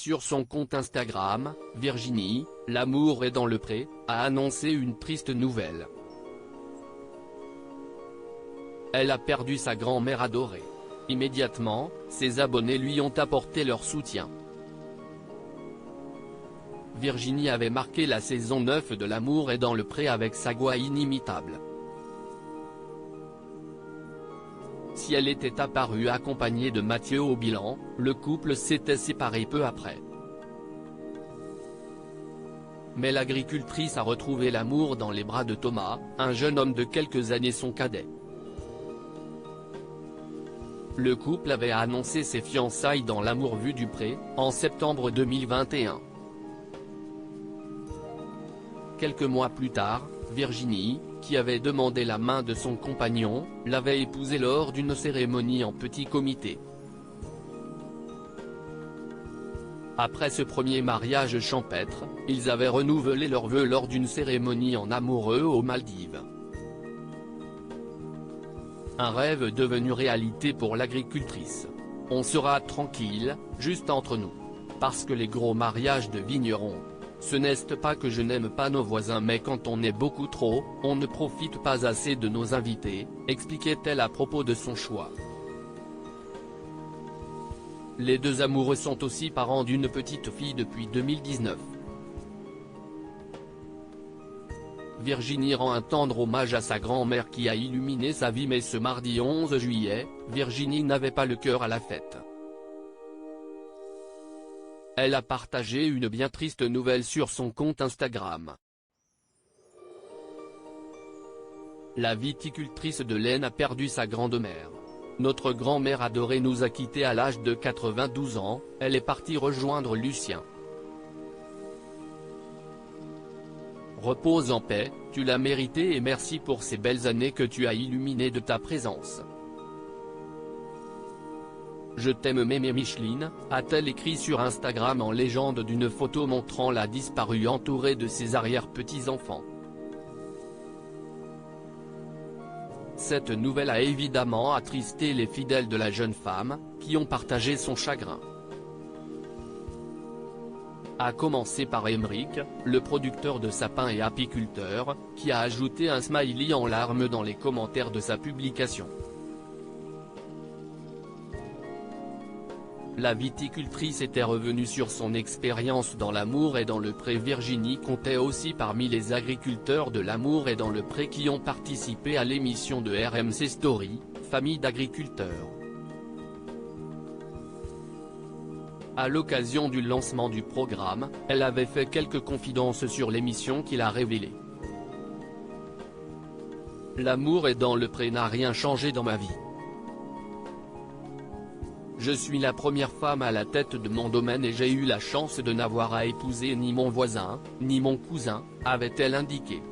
Sur son compte Instagram, Virginie, l'amour est dans le pré, a annoncé une triste nouvelle. Elle a perdu sa grand-mère adorée. Immédiatement, ses abonnés lui ont apporté leur soutien. Virginie avait marqué la saison 9 de L'amour est dans le pré avec sa voix inimitable. Si elle était apparue accompagnée de Mathieu au bilan, le couple s'était séparé peu après. Mais l'agricultrice a retrouvé l'amour dans les bras de Thomas, un jeune homme de quelques années son cadet. Le couple avait annoncé ses fiançailles dans L'amour vu du pré, en septembre 2021. Quelques mois plus tard, Virginie, qui avait demandé la main de son compagnon, l'avait épousé lors d'une cérémonie en petit comité. Après ce premier mariage champêtre, ils avaient renouvelé leurs vœux lors d'une cérémonie en amoureux aux Maldives. Un rêve devenu réalité pour l'agricultrice. On sera tranquille, juste entre nous. Parce que les gros mariages de vignerons, ce n'est pas que je n'aime pas nos voisins, mais quand on est beaucoup trop, on ne profite pas assez de nos invités, expliquait-elle à propos de son choix. Les deux amoureux sont aussi parents d'une petite fille depuis 2019. Virginie rend un tendre hommage à sa grand-mère qui a illuminé sa vie, mais ce mardi 11 juillet, Virginie n'avait pas le cœur à la fête. Elle a partagé une bien triste nouvelle sur son compte Instagram. La viticultrice de l'Aisne a perdu sa grande-mère. Notre grand-mère adorée nous a quittés à l'âge de 92 ans, elle est partie rejoindre Lucien. Repose en paix, tu l'as mérité et merci pour ces belles années que tu as illuminées de ta présence. Je t'aime mémé Micheline, a-t-elle écrit sur Instagram en légende d'une photo montrant la disparue entourée de ses arrière-petits-enfants. Cette nouvelle a évidemment attristé les fidèles de la jeune femme, qui ont partagé son chagrin. À commencer par Émeric, le producteur de sapins et apiculteur, qui a ajouté un smiley en larmes dans les commentaires de sa publication. La viticultrice était revenue sur son expérience dans L'amour et dans le pré. Virginie comptait aussi parmi les agriculteurs de L'amour et dans le pré qui ont participé à l'émission de RMC Story, Famille d'agriculteurs. À l'occasion du lancement du programme, elle avait fait quelques confidences sur l'émission qu'il a révélée. L'amour est dans le pré n'a rien changé dans ma vie. Je suis la première femme à la tête de mon domaine et j'ai eu la chance de n'avoir à épouser ni mon voisin, ni mon cousin, avait-elle indiqué.